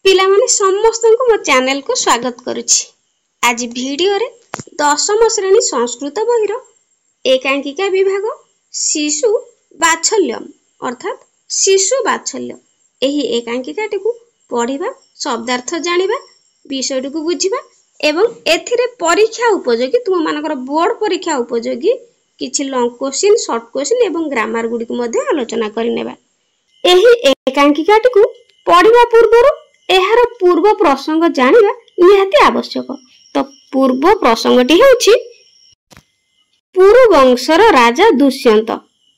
पिला माने समस्त को मो चैनल को स्वागत करुछि। आज वीडियो रे दशम श्रेणी संस्कृत बहिर एकांकिका विभाग शिशु बात्सल्यम अर्थात शिशु बात्सल्य एही एकांकिकाटी को पढ़िबा, शब्दार्थ जानिबा, विषयटी को बुझिबा एवं एथिरे परीक्षा उपयोगी तुम मानकर बोर्ड परीक्षा उपयोगी किछि लॉन्ग क्वेश्चन, शॉर्ट क्वेश्चन एवं ग्रामर गुडी को मध्ये आलोचना करिनेबा। एही एकांकिकाटी को पढ़िबा पूर्वरु एहार पूर्व प्रसंग जानिबा निहाती आवश्यक। तो पूर्व प्रसंगटी हेउछि पुरु वंशर राजा दुष्यंत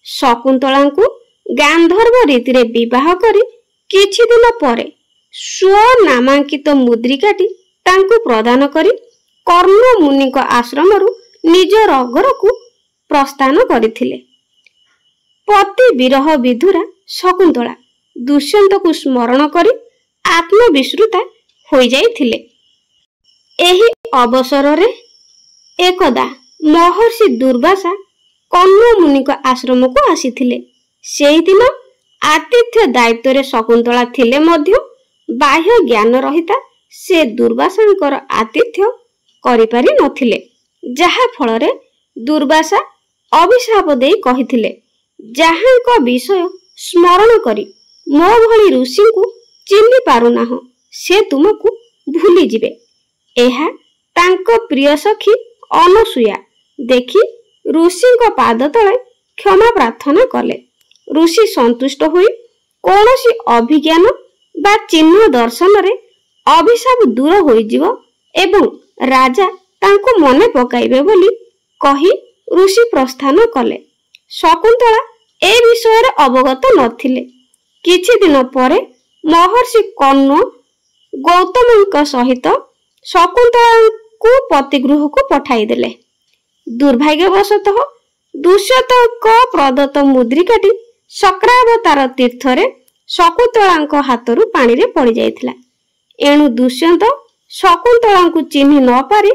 शकुंतला को गांधर्व रीति रे विवाह करी किछि दिन परे स्व नामांकित मुद्रिकाटी तांको प्रदान करी कर्ण मुनि को आश्रम रु निज रगर को प्रस्थान करिथिले। पति विरह विधुरा शकुंतला दुष्यंत को स्मरण करी आत्मविस्मृता हो जाइथिले। एही अवसर रे एकदा महर्षि दुर्वासा कर्ण मुनि को आश्रम को आसीथिले। सेही दिन आतिथ्य दायित्व रे शकुंतला थिले मध्य बाह्य ज्ञान रहिता से दुर्वासांकर आतिथ्य करि पारि नथिले, जहा फल रे दुर्वासा अभिशाप देई कहिथिले, जहांक विषय स्मरण करी मो भली ऋषि को चिन्हि पारुना से तुमको भूली जिबे। एहा तांको प्रिय सखी अनसुया देखी ऋषि को पाद तले क्षमा प्रार्थना कले। ऋषि संतुष्ट होई कोनोसी अभिज्ञान बा चिन्ह दर्शन रे अभिशाप दूर होई जिवो एवं राजा तांको मने पकाइबे बोली कही ऋषि प्रस्थान कले। शकुंतला ए विषय रे अवगत नथिले। किछि दिन परे महर्षि कर्ण गौतम सहित शकुंतला को पतिगृह को पठाई देले। दुर्भाग्यवशतः दुष्यंत प्रदत्त मुद्रिकाटी शक्रावतार तीर्थ रे शकुंतला हाथरू पानी रे पड़ी जाइथिला। एणु दुष्यंत शकुंतला को चिन्हि न पारि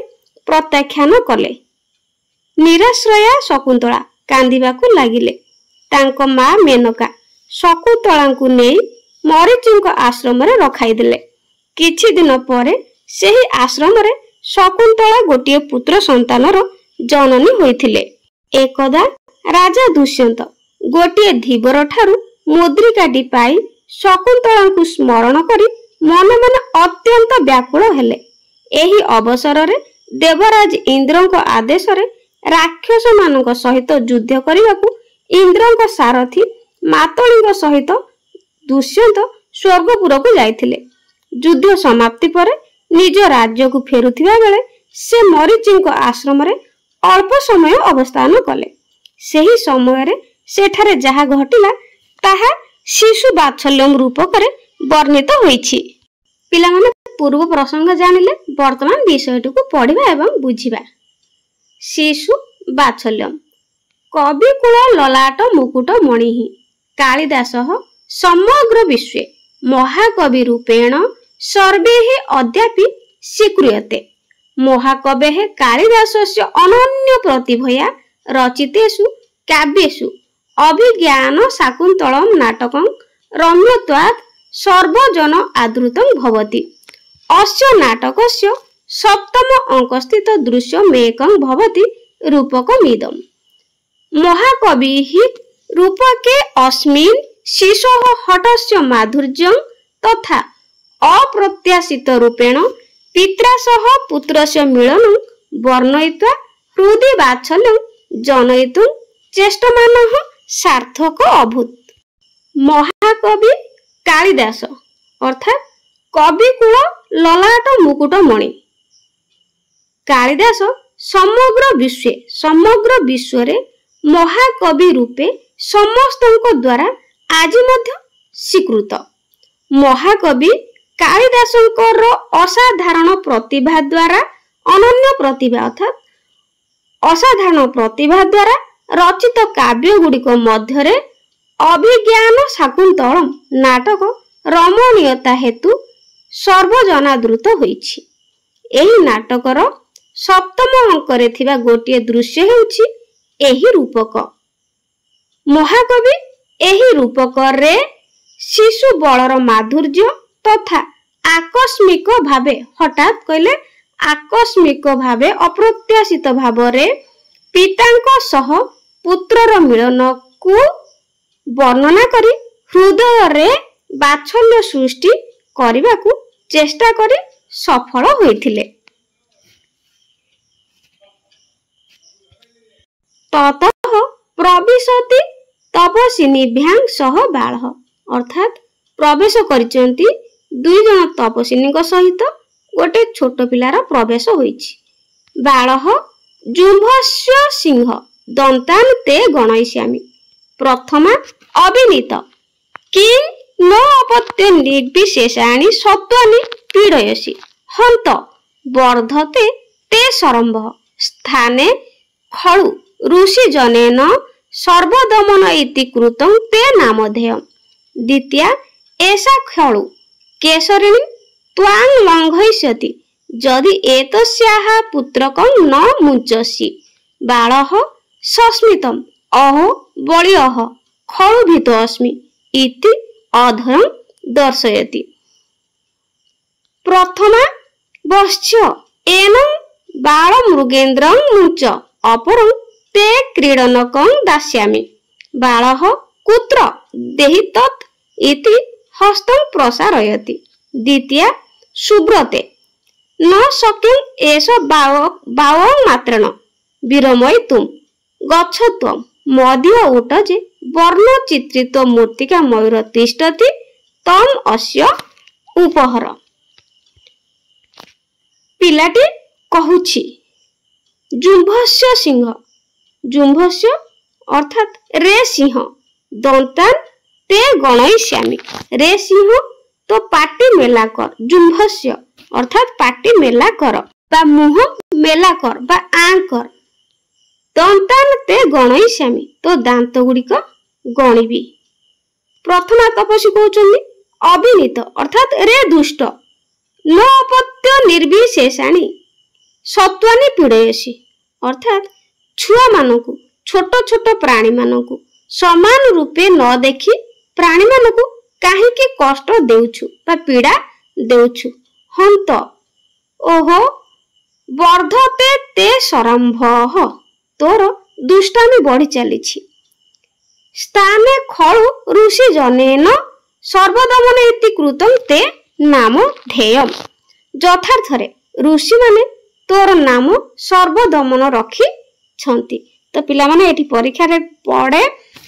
प्रत्याख्यान कले। निराश्रया शकुंतला कांदिबाकू लागिले। तांको मां मेनका शकुंतला को नेई मरीचि आश्रम रे रखाई देले। किछि दिन परे सेही आश्रम रे शकुंतला गोटिए पुत्र संतानर जननी होइथिले। एकदा राजा दुष्यंत गोटिए धीवर ठारू मुद्रिकाटी पाई शकुंतला को स्मरण करी मन मन अत्यंत व्याकुल हेले। एही अवसर रे देवराज इंद्र को आदेश रे राक्षस मानक सहित युद्ध करिबाकू इंद्र सारथी मातली सहित दुष्यंत स्वर्गपुर को जाइथिले। युद्ध समाप्ति पर निज राज्य को फेरुथिबा बेले से मरीचि आश्रम रे अल्प समय अवस्थान कले। सेही समय रे सेठारे जहा घटिला ताहा शिशु बात्सल्यम रूपक रे वर्णित होईछि। पिला माने पूर्व प्रसंग जानिले वर्तमान विषयटी को पढ़िबा एवं बुझिबा। शिशु बात्सल्यम कविकुल ललाट मुकुट मणि कालिदासः समग्र विश्वे महाकवि रूपेण सर्वे अद्यापि स्वीक्रियते। महाकवेः कालिदासस्य अनन्य प्रतिभया रचितेषु काव्येषु अभिज्ञान शाकुन्तलम नाटकं रम्यत्वात् सर्वजन आदृतं भवति। अस्य नाटकस्य सप्तम अंकस्थित दृश्यमेकं भवति रूपकमिदम्। महाकविः रूपके अस्मिन् शिशोः हठस्य माधुर्यं तथा अप्रत्याशित रूपेण पित्रा सह पुत्रस्य मिलनं वर्णयित्वा हृदि वात्सल्यं जनयितुं चेष्टमानः सार्थक अभूत्। महाकवि कालिदास अर्थात कविकुल ललाट मुकुट मणि कालिदास समग्र विश्व रे महाकवि रूपे समस्तଙ୍କ द्वारा आज मध्य स्वीकृत। महाकवि कालिदासंकर असाधारण प्रतिभा द्वारा अनन्य प्रतिभा अर्थात असाधारण प्रतिभा द्वारा रचित काव्य गुड़िक मध्य अभिज्ञान शाकुन्तलम नाटक रमणीयता हेतु सर्वजनादृत होईछि। एही नाटकर सप्तम अंकरे थिबा गोटिए दृश्य हेउछि एही रूपक। महाकवि एही रूपक रे शिशु बलर माधुर्य तथा आकस्मिक भावे हठात कहले आकस्मिक भावे अप्रत्याशित भावरे पितांको सह पुत्रर मिलन को वर्णना करी हृदय रे बात्सल्य सृष्टि करने को चेष्टा करी सफल होइथिले। ततः प्रविशति तपस्विनीभ्यां सह बालः अर्थात प्रवेश करिसेंती दुई जन तपस्विनी सहित गोटे छोट पिलार प्रवेश होइछि। बालः जुम्भस्य सिंह दंतान ते गणयिष्यामि। प्रथमा अविनीत किं न अपत्य निर्विशेषाणि सत्वानि पीडयसि हंत वर्धते ते सरम्भः स्थाने खलु ऋषि जनेन सर्वदमन इति कृतं ते नामधेयम्। द्वितीया एषा खलु केसरिणी त्वां लंघयिष्यति यदि एतस्याः पुत्रकं न मुञ्चसि। बालः सस्मितम् अहो बलियः खलु भीतो अस्मि इति अधरं दर्शयति। प्रथमा वश्य एनं बालमृगेन्द्रं मुञ्च अपरं ते क्रीडनकं दास्यामि। बालः कुत्र देहि तत् इति हस्तं प्रसारयति। द्वितीया सुब्रते न शक्यं एष बावं मात्रेण विरमयितुं गच्छत्वं मदीय ओट जे वर्ण चित्रित मूर्तिका मयूर तिष्ठति तम अस्य उपहर। पिलाटी कहुछि जुम्भस्य सिंह जुम्भस्य अर्थात रे सिंह दंतान ते गणयिष्यामि। रे सिंह तो पाटी मेला कर जुम्भस्य अर्थात पाटी मेला कर बा मुह मेला कर बा आं कर। दंतान ते गणयिष्यामि तो दांत गुड़िक गणिबी। प्रथमा तपस्वी कहउछन्ती अविनीत अर्थात रे दुष्ट न अपत्य निर्विशेषाणि सत्वानि पीडयसि अर्थात छुआ मानकु छोट छोट प्राणी मानकु समान रूपे न देखि प्राणी मानकु काहेकि कष्ट देउछु बा पीड़ा देउछु। हंत ओहो वर्धते ते सरम्भः तोर दुष्टामी बढ़ी चलीछि। स्थाने खलु ऋषि जनेन सर्वदमन इति कृतं ते नाम ध्येयम्। यथार्थरे ऋषि माने तोर नाम सर्वदमन रखी छंती। तो पिला माने एठी परीक्षा रे पड़े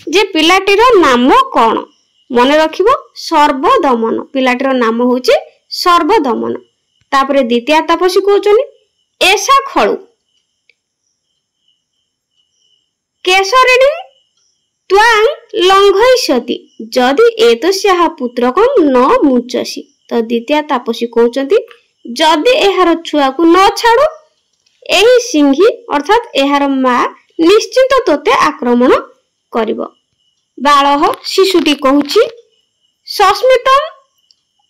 जे पिलाटीर नाम कौन मन रखिबो सर्वदमन। पिलाटीर नाम होउची सर्वदमन। तापरे द्वितीय तपस्वी कहउछनी एषा खलु केसरिणी त्वां लंघयिष्यति यदि एतस्याः पुत्रकं न मुञ्चसि। तो द्वितीय तपस्वी कहउछन्ती जदि एहार छुआ को न छाड़ू एही सिंही अर्थात एहार माँ निश्चित तोते आक्रमण करिब। बालः शिशुटी कहूची सस्मितम्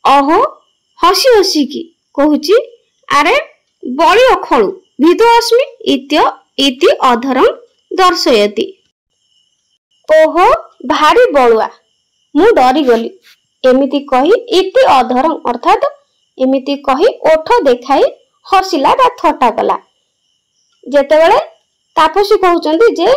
अहो हसी हसी की कहूची अरे बड़ी अखलु भीतो अस्मि इति अधरं दर्शयति। ओहो भारी बलुआ मु डरी गली एमिति कही इति अधरं अर्थात एमिति कही ओठ देखाई हसिला बा थट्टा कला। जेतेबेले तापसी कहउचंदी जे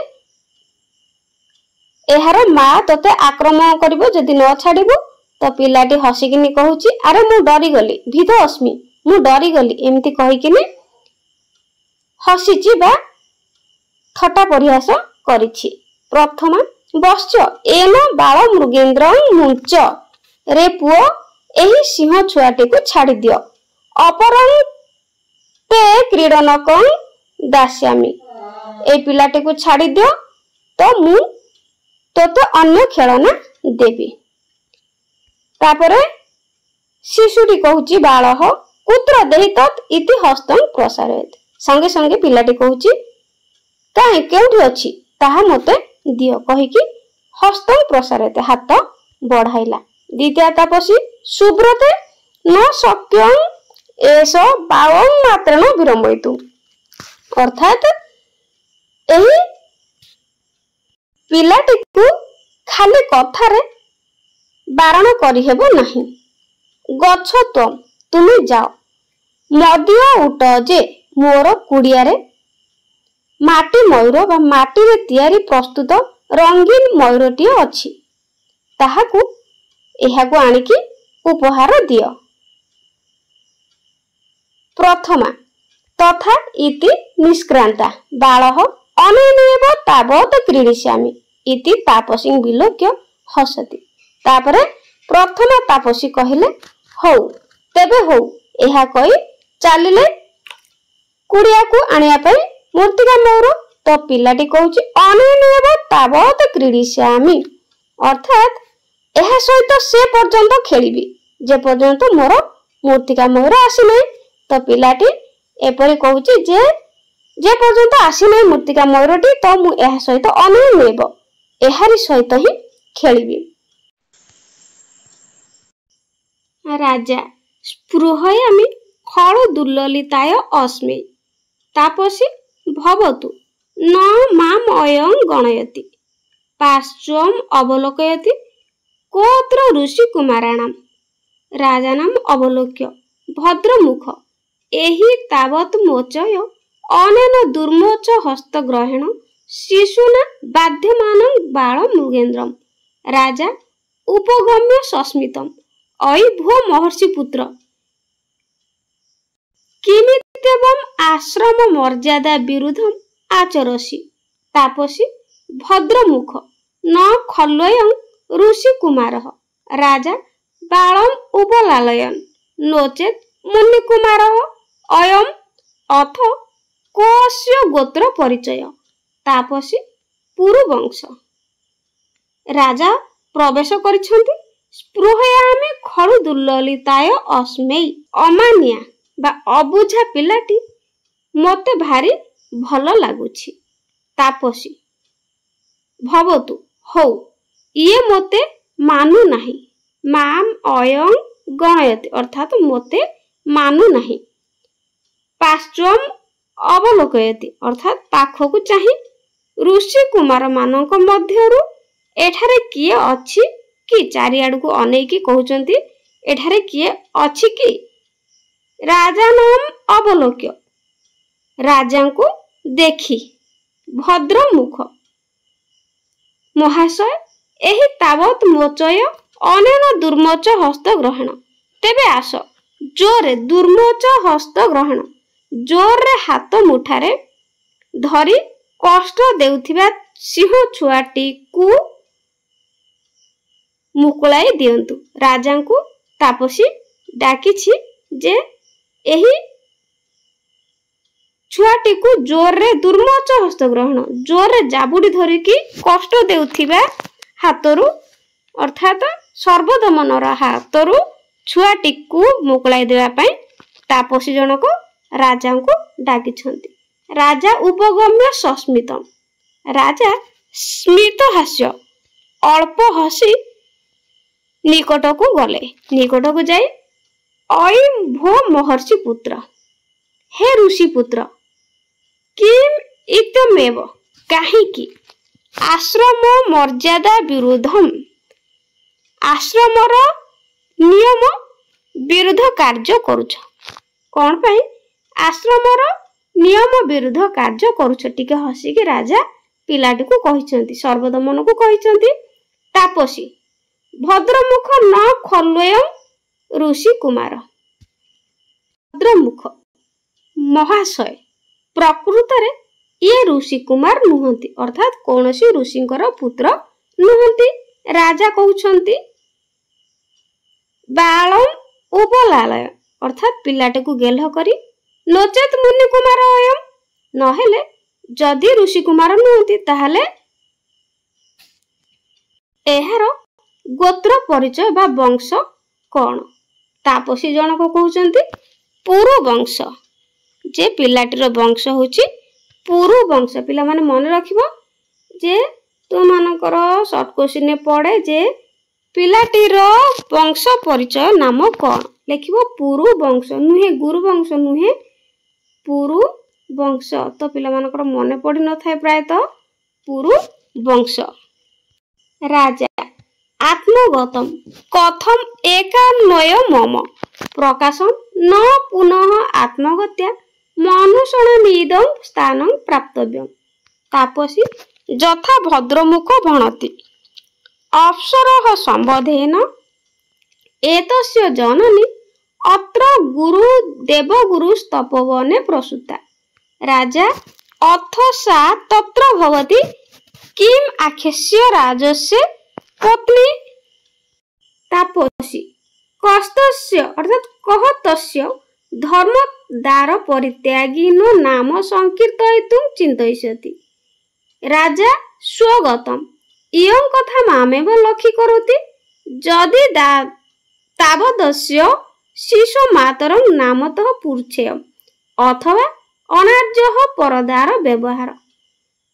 एहार माँ तोते आक्रमण करिवो जदि न छाड़िबो। तो पिलाटी हसिकिनी कहूची अरे मु डरी गली भीतो अस्मि मु डरी गली एमिति कहिकिनी हसिची बा थट्टा परिहास करिछि। प्रथमा बश्च एन बाल मृगेन्द्रं मुञ्च रे पुओ एही सिंह छुआटी को छाड़ी दियो अपरं ते क्रीडनकं दास्यामि। ए पिलाटी को छाड़ी दियो तो मु तोते अन्य खेलना देबी। तापरे शिशुटी कहूची बालः कुत्र देहि तत् इति हस्तं प्रसारयति। संगे संगे पिलाटी कहूची काई केउठी अछि ताहा मते दियो कहिकी हस्तं प्रसारयति हाथ बढ़ाइला। द्वितीय तपस्वी सुब्रते न शक्यं एष बावं मात्रेण विरमयितुम् अर्थात एही पिलाटी को खाली कथारे बारण करिहेबो नाही। गच्छत्वम् तुमे जाओ मदियो उठ जे मोर कुड़ियारे माटी मयूर बा माटी रे तियारी प्रस्तुत रंगीन मयूरटी अछि ताहाकू एहाकू आनिकी उपहार दियो। प्रथमा तथा इति निष्क्रांता बालः अनेनेव तावत् क्रीडिष्यामि इति तापसी विलोक्य हसति। तापरे प्रथमा तापसी कहिले हौ तेबे हौ एहा कहि चालिले कुड़िया को आनिया पई मूर्तिका मयूर। तो पिलाटी कहूची अनेनेव तावत् क्रीडिष्यामि अर्थात एहा सहित से पर्यंत खेलिबी जे पर्यंत मोर मूर्तिका मयूर आसी नै। तो पिलाटी एपरि कहूची जे पर्यंत आसी नै मूर्तिका मयूरटी तो मु एहा सहित अनेनेव एहारी सहित ही खेलिबी। राजा स्पृहयामि खलु दुर्ललिताय अस्मै तापसी भवतु न माम अयं गणयति पार्श्वम अवलोकयति कोत्र ऋषि कुमाराणाम राजानाम अवलोक्य भद्रमुख एहि तावत् मोचय अनेन दुर्मोच हस्तग्रहेण शिशुना बाध्यमानं बाल मृगेन्द्रम राजा उपगम्य सस्मितम अयि भो महर्षि पुत्र किमित्येवं आश्रम मर्यादा विरुद्धम आचरसि। तापसी भद्रमुख न खल्वयं ऋषि कुमारः राजा बालम उपलालयन नोचेत मुनि कुमारः अयम अथ कोस्य गोत्र परिचय। तापसी पुरुवंश राजा प्रवेश करिछन्ति स्पृहयामि खलु दुर्ललिताय अस्मै अमानिया बा अबुझा पिलाटी मते भारी भल लागुछि। तापसी भवतु हौ ये मते मानु नाही माम अयं गणयति अर्थात मते मानु नाही पाश्चम अवलोकयति अर्थात पाखकु चाहि ऋषि कुमार मानक मध्यरु एठारे किए अछि कि चारिआडकु अनेकी कहउचंती एठारे किए अछि कि राजा नाम अवलोक्य राजा को देखी भद्रमुख महाशय एहि तावत् मोचय अनेन दुर्मोच हस्त ग्रहण तेबे आस जोरे दुर्मोच हस्त ग्रहण जोरे हाथ मुठारे धरी कष्ट देउथिबा सिंह छुआटी को मुकुलाई दियंतु। राजा को तापसी डाकिछि जे एही छुआटी को जोर रे दुर्मोच हस्त ग्रहण जोर रे जाबुडी धरिकी कष्ट देउथिबा हातरु अर्थात सर्वदमनर हातरु छुआटी को मुकुलाई देवा पई तापसी जनक राजा को डाकिछंती। राजा उपगम्य सस्मितम राजा स्मित हास्य अल्प हसी निकट को गले निकट को जाई अयि भो महर्षि पुत्र हे ऋषि पुत्र किम इत्यमेव काहिकी आश्रम मर्यादा विरुद्धम आश्रमर नियम विरुद्ध कार्य करूछ कोन पई आश्रमर नियम विरुद्ध कार्य करूछ टिके हसी के राजा पिलाटी को कहिसंती सर्वदमन को कहिसंती। तापसी भद्रमुख न खल्वयं ऋषि कुमार भद्रमुख महाशय प्रकृत रे ये ऋषि कुमार नुहंती अर्थात कोनसी ऋषिंकर पुत्र नुहंती। राजा कहउछंती बालम उपलालय अर्थात पिलाटे को गेल्ह करी नचेत मुनि कुमार अयम नहेले जदि ऋषि कुमार नुहंती ताहले एहार गोत्र परिचय बा वंश कौन। तापसी जनक कहउचंती पुरु वंश जे पिलाटीर वंश होची पुरु वंश। पिला माने मन रखिबो जे तो मानकर शॉर्ट क्वेश्चन पड़े जे पिलाटीर वंश परिचय नाम कौन लिखिबो पुरु वंश नुहे गुरु वंश नुहे पुरु वंश। तो पिला मानकर मन पड़ी न थाए प्राय तो पुरु वंश। राजा आत्मगतम कथम एकान्वय मम प्रकाशम न पुनः आत्महत्या मनुषणमिदं स्थानं प्राप्तव्यम्। तापसी यथा भद्रमुख भणति अप्सरः संबधेन एतस्य जननी अत्र गुरु देवगुरुस्तपोवने प्रसूता। राजा अथ सा तत्र भवति किम आख्यस्य राजस्य पत्नी। तापसी कस्तस्य अर्थात कहतस्य धर्मदार परित्यागिनो नाम संकीर्तयितुं चिन्तयिष्यति। राजा स्वगतम इयं कथा मामेव लक्षीकरोति यदि तावदस्य शिशु मातरं नामतः पूर्छेयम् अथवा अनार्यः परदार व्यवहार।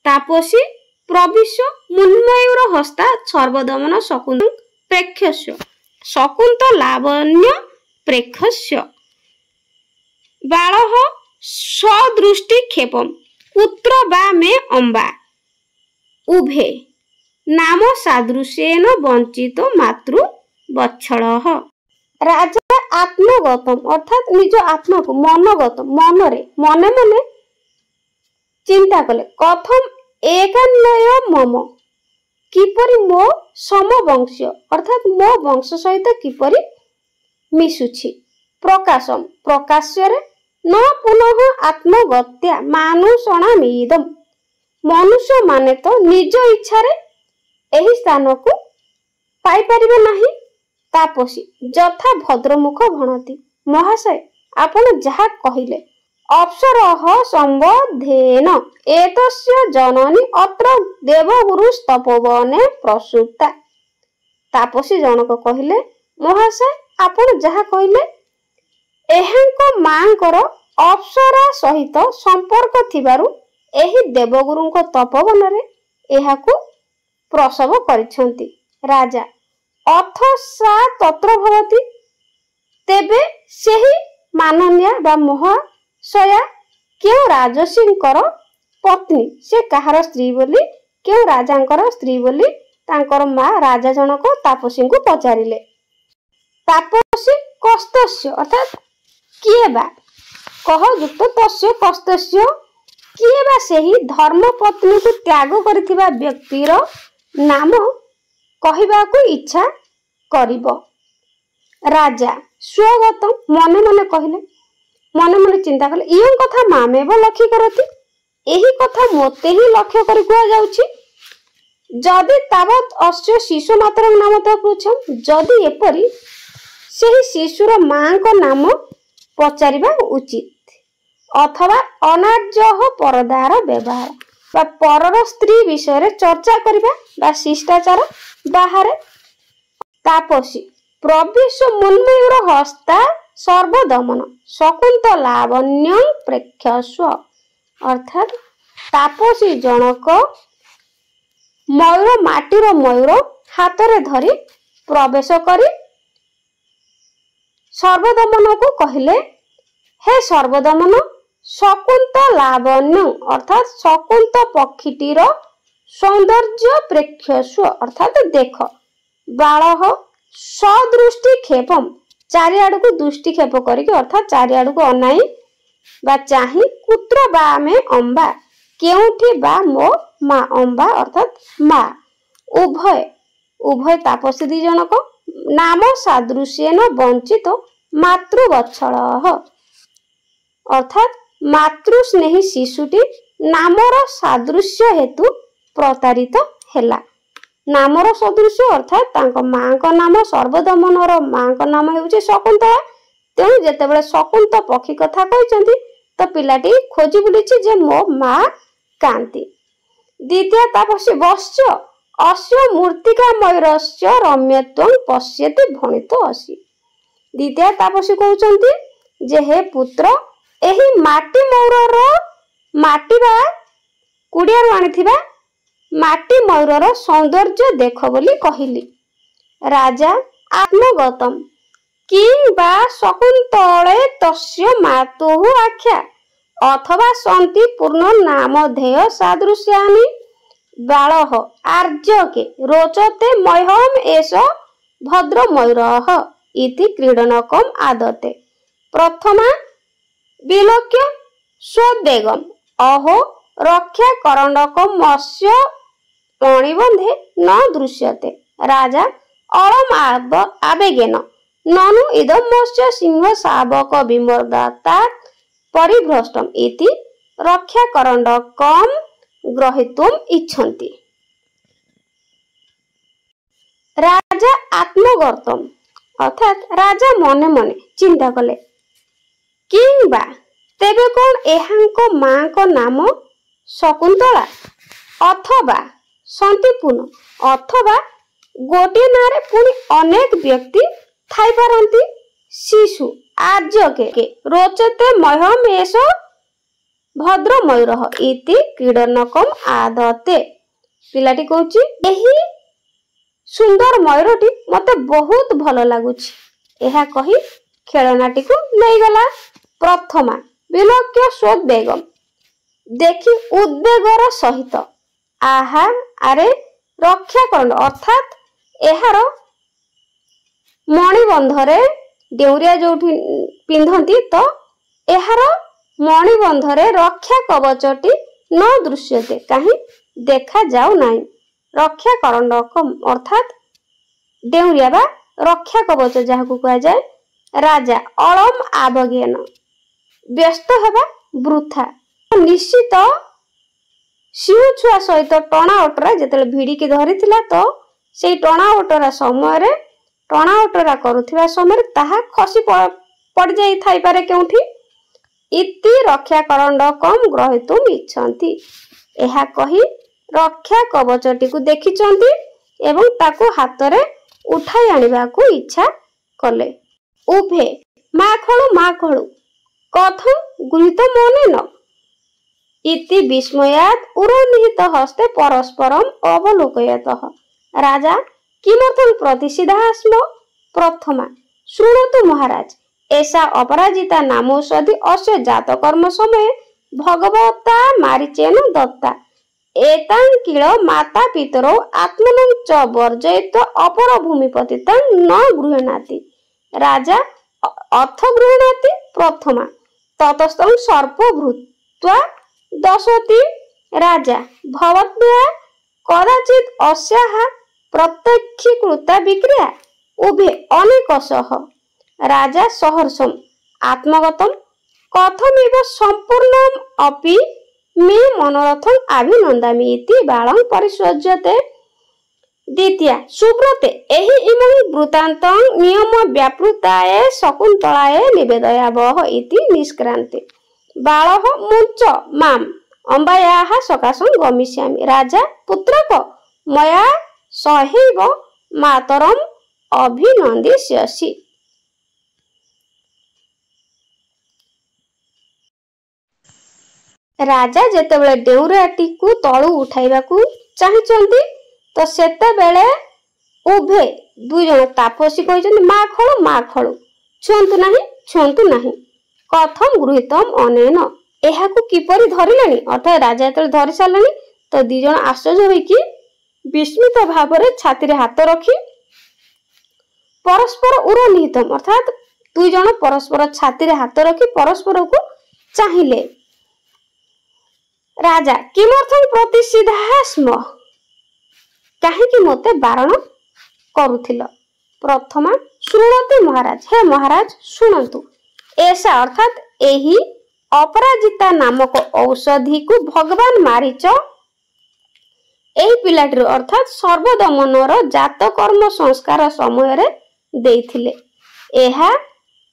तापसी प्रविश्य मुन्मयूर हस्ता सर्वदमन शकुन्त प्रेक्षस्य शकुन्त लावण्य प्रेक्षस्य बालः सदृष्टि क्षेपम पुत्र वा मे अम्बा उभे नाम सादृश्येन वंचितो मातृ वत्सलः। राजा आत्मगतम अर्थात निज आत्मा को मनगत मनरे मने मने चिंता कले कथम एकान्वय मम किपरि मो समवंश्य अर्थात मो वंश सहित किपरि मिशुछि। प्रकाशम प्रकाश्ୟରେ न पुनः आत्मगत्या मानुषणामिदं मनुष्य माने तो निज इच्छा रे एही स्थान को पाई परिबे नाही। तापसी यथा भद्रमुख भणति महाशय आपण जहा कहिले अप्सरः संबधेन एतस्य जननी अत्र देवगुरुस्तपोवने प्रसूता। तापसी जनक कहिले महाशय आपण जहा कहिले एहांको मांकर अप्सरा सहित संपर्क थिबारु एही देवगुरुंको तपोवनरे एहाकु प्रसव करिसंती। राजा अथ सा तत्र भवति तेबे सेही मानन्या बा महाशया केउ राजसींकर पत्नी से कहार स्त्री बोली केउ राजांकर स्त्री बोली तांकर मा राजा जनक तापसी को पचारिले। तापसी कस्तस्य अर्थात किए बा कह युक्त तस्य कस्तस्य किए बा सेही धर्म पत्नी को त्याग करथिबा व्यक्तिर नाम कहिबा को इच्छा करिबो। राजा स्वगत मने मने कहिले मने मने चिंता कले इयं कथा मामेव लक्ष्य करती एही कथा मोते ही लक्ष्य करि कुआ जाउछि। जदि तावत अस्य शिशु मातर नाम तो पूछम जदि एपरि सेही शिशुर मां को नाम पचारिबा उचित अथवा अनार्यः परदार व्यवहार बा परर स्त्री विषय रे चर्चा करिबा बा शिष्टाचार बाहर। तापसी प्रविश्य मुन्मयूर हस्ता सर्वदमन शकुन्त लावण्य प्रेक्षस्व अर्थात तापसी जनक मयूर माटीर मयूर हाथ रे धरी प्रवेश करी सर्वदमन को कहिले हे सर्वदमन शकुन्त लावण्य अर्थात शकुन्त पक्षीटीर सौंदर्य प्रेक्षस्व अर्थात देख बालः सदृष्टि क्षेपम चारिआड़ को दृष्टि क्षेप करके अर्थात चारिआड़ को अनाई बा चाही कुत्र बा में अम्बा केउठी बा मो मा अम्बा अर्थात मा उभय उभय तापसी दी जनक नाम सादृश्येन वंचित मातृवत्सलः अर्थात मातृस्नेही शिशुटी नामर सादृश्य हेतु प्रतारित हेला। नामर सदृश्य अर्थात तांको मां को नाम सर्वदमनर मां को नाम हेउचे शकुन्तला तेणु जेतेबेले शकुन्त पक्षी कथा कहिसंती तो पिलाटी खोजी बुलिछि जे मो मां कांती। द्वितीय तापसी वश्च अस्य मूर्तिका मयूरस्य रम्यत्वं पश्यति भणितो असि। द्वितीय तापसी कहउचंती जे हे पुत्र एही माटी मयूरर माटी बा कुडियारु आनिथिबा माटी मयूरर सौंदर्य देख बोली कहिली। राजा आत्मगतम किं बा शकुन्तले तस्य मातुः आख्या अथवा सन्ति पूर्ण नामधेय सादृश्यानि बालः आर्यके रोचते मह्यम एष भद्र मयूरः इति क्रीडनकम आदते। प्रथमा विलोक्य स्वोद्वेगम अहो रक्षा करंडकम मत्स्य मणिबंधे न दृश्यते। राजा अलम आवेगेन ननु इदम मत्स्य सिंह शावक विमर्दाता परिभ्रष्टम इति रक्षा करंडकम ग्रहीतुम इच्छन्ति। राजा आत्मगर्तम अर्थात राजा मने मने चिंता कले किंबा तेबे कोन एहांको मां को नाम शकुंतला अथवा शांतिपूर्ण अथवा गोटे नारे पुणी अनेक व्यक्ति थाई पारंती। शिशु आर्य के रोचते मह्यमेष भद्र मयूरः इति क्रीडनकम आदते। पिलाटी कहूची एही सुंदर मयूरटी मते बहुत भल लागुची। एहा कही खेलनाटी को नहीं गला। प्रथमा विलोक्य स्वोद्वेगम देखी उद्वेगर सहित आहा आरे रक्षा करंड अर्थात एहार मणिबंधरे डेउरिया जोठी पिंधंती तो एहार मणिबंधरे रक्षा कवचटी न दृश्यते कहीं देखा जाऊ नहीं। रक्षा करंडकम अर्थात डेउरिया बा रक्षा कवच जहाकू कहा जाए। राजा अलम आवेगेन व्यस्त हेबा वृथा निश्चित शिशु छुआ सहित टणा ओटरा जेतले भिड़िकी धरिथिला तो से टणा ओटरा समय रे टणा ओटरा करुथिबा समय ताहा खसी पड़ जाई थाई पारे केउठी इति रक्षा करंडकम ग्रहीतुम इच्छन्ति। एहा कही रक्षा कवचटी को देखिचंती एवं ताको हातरे उठाई आनिबाकू इच्छा कले। उभे माखळु कथं गृहीत मनेन इति विस्मयात् उरोनिहित हस्ते परस्परम अवलोकयतः। राजा किमर्थं प्रतिषिधः स्म। प्रथमा शृणोतु महाराज एषा अपराजिता नामौषधि अस्य जातकर्म समये भगवता मारीचेन दत्ता। एतां किल माता पितरौ आत्मनं च वर्जयित्वा अपर भूमिपतितां न गृह्णाति। राजा अर्थ गृह्णाति। प्रथमा ततस्तं सर्प भूत्वा दशति। राजा भवद्भ्या कदाचित् अस्याः प्रत्यक्षीकृता विक्रिया। उभे अनेकशः। राजा सहर्षम् आत्मगतम् कथमिव सम्पूर्णम् अपि मे मनोरथम् अभिनन्दामि इति बालं परिसज्यते। द्वितीया सुब्रते एहि इमं वृत्तान्तं नियम व्यापृताय शकुन्तलाय निवेदयावः इति निष्क्रान्ते। बालः मुञ्च माम् अम्बायाः सकाशं गमिष्यामि। राजा पुत्रक मया सहैव मातरम् अभिनन्दिष्यसि। राजा जेतेबेले डेउराटी को तळु उठाइबाकू चाहिचंती तो सेतेबेले उभे दुई जन तापसी कहिचंती मा खळु छुंतु नाही कथम गृहीतम अनेन। एहाकू किपरि धरिलेनी अर्थात राजा जेतेबेले धरि सारलेनी तो दी जन आश्चर्य होइकी विस्मित भावरे छाती रे हाथ रखी परस्पर उरोनिहितम अर्थात दुई जन परस्पर छाती रे हाथ रखी परस्पर को चाहिले। राजा किमर्थं प्रतिषिधः स्म काहेकि मते बारण करुथिल। प्रथमा शुणते महाराज हे महाराज शुणंतु ऐसा अर्थात एही अपराजिता नामक औषधि को भगवान मारीच एही पिलाटीर अर्थात सर्वदमनर जात कर्म संस्कार समय रे देइथिले। एहा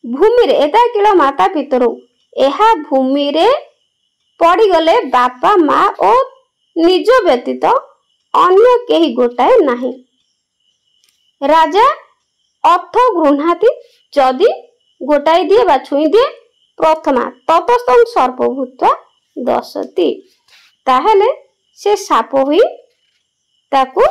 भूमि रे एता किल माता पितरौ एहा भूमि रे पड़ी गले बापा माँ और निज व्यतीत अन्य केही गोटाए नाही। राजा अर्थ गृह्णाति जदि गोटाए दिए बा छुई दिए। प्रथमा ततस्तं सर्प भूत्वा दशति ताहेले से साप हुई ताकू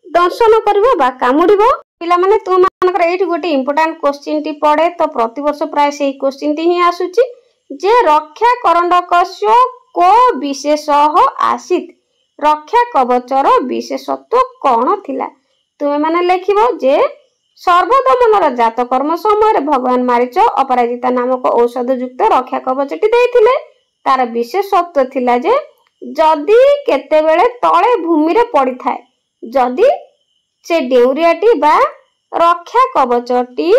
दंशन करिवो बा कामुडिबो। पिला माने तुम मानकर एठी गोटे इंपोर्टेंट क्वेश्चन टी पड़े तो प्रति वर्ष प्राय सेही क्वेश्चन टी ही आसुची जे रक्षा करंडकस्य को विशेष आसीत रक्षा कवचर विशेषत्व कौन थिला। तुमे माने लेखिबो जे सर्वदमनर जातकर्म समय भगवान मारीच अपराजिता नामक औषध युक्त रक्षा कवचटी देइथिले। तार विशेषत्व थिला जे जदि केतेबेले तळे भूमि रे पड़ी थाए, जदि से डेउरियाटी बा रक्षा कवचटी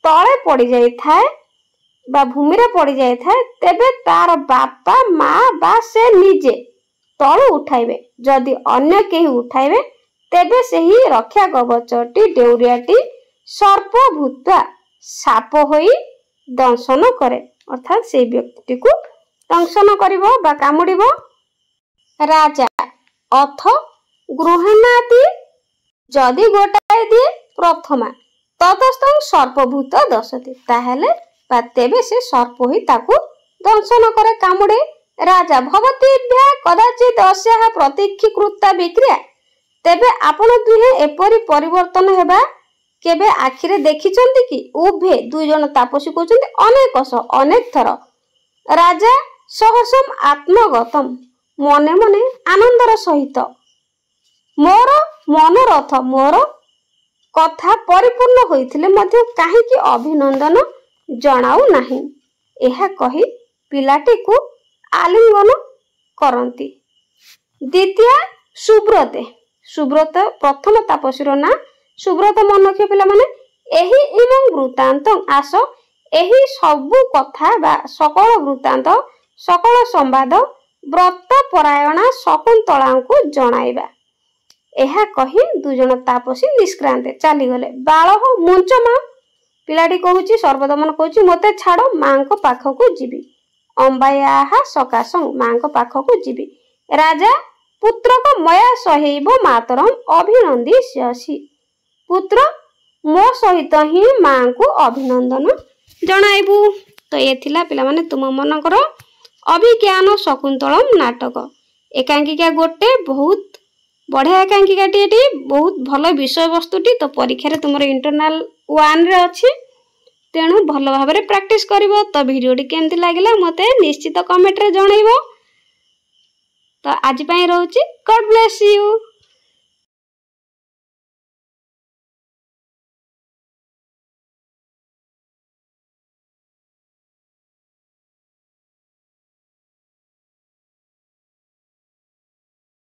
तळे पड़ी जाई थाए बा भूमि रे पड़ी जाई थाए, तेबे तार बापा माँ बा से निजे तळु उठाइबे। जदि अन्य केही उठाइबे तेबे सही रक्षा कवचटी डेउरियाटी सर्प भूत्वा साप होई दंशन करे, अर्थात से व्यक्ति को दंशन करिवो बा कामुडिवो। राजा अथ गृहणाति जदि गोटाए दिए प्रथमा ततस्तं सर्पभूत दशति, ताहेले बा तेबे से सर्प होई ताकू दंशन करे कामुडे। राजा भवतीभ्या कदाचित अस्याः प्रतीक्षीकृता विक्रिया, तेबे आपण दुहे एपरि परिवर्तन हेबा केबे आखिरे देखिचंती कि? उभे दुई जन तापसी कहउचंती अनेक थर। राजा सहसम आत्मगतम मने मने आनंदर सहित मोर मनोरथ मोर कथा परिपूर्ण होइथिले मध्य काहेकि अभिनंदन जणाउ नाही, एहा कहि पिलाटी को आलिंगन करंती। द्वितीय सुब्रते, सुब्रत प्रथम तापसीर ना सुब्रत मन रखियो पिला माने। एही इमं वृत्तांत आस एही सबु कथा बा सकल वृत्तांत सकल संवाद व्रत परायणा शकुंतला को जणाइबा। एहा कहि दुजन तापसी निष्क्रांते चली गले। बाळ हो मुंच मां, पिलाटी कहूची सर्वदमन कहूची मते छाड़ मां को पाख को जीवी। अंबाया सकाशं मां को पाख को जीवी। राजा पुत्र को मया सहेब मातरम अभिनंदिष्यसि, पुत्र मो सहित ही मां को अभिनंदन जणाइबू। तो ये थिला पिला माने तुम मनकर अभिज्ञान शकुंतलम नाटक। एकांकिका गोटे बहुत बढ़िया एकांकिकाटी, बहुत भल विषय वस्तुटी। तो परीक्षा रे तुमर इंटरनल 1 रे अछि, तेणु भल भाव में प्रैक्टिस करिवो। तो वीडियोटी केमती लागिला मते निश्चित कमेंट रे जणाइबो। तो आज पई रहउची, गॉड ब्लेस यू।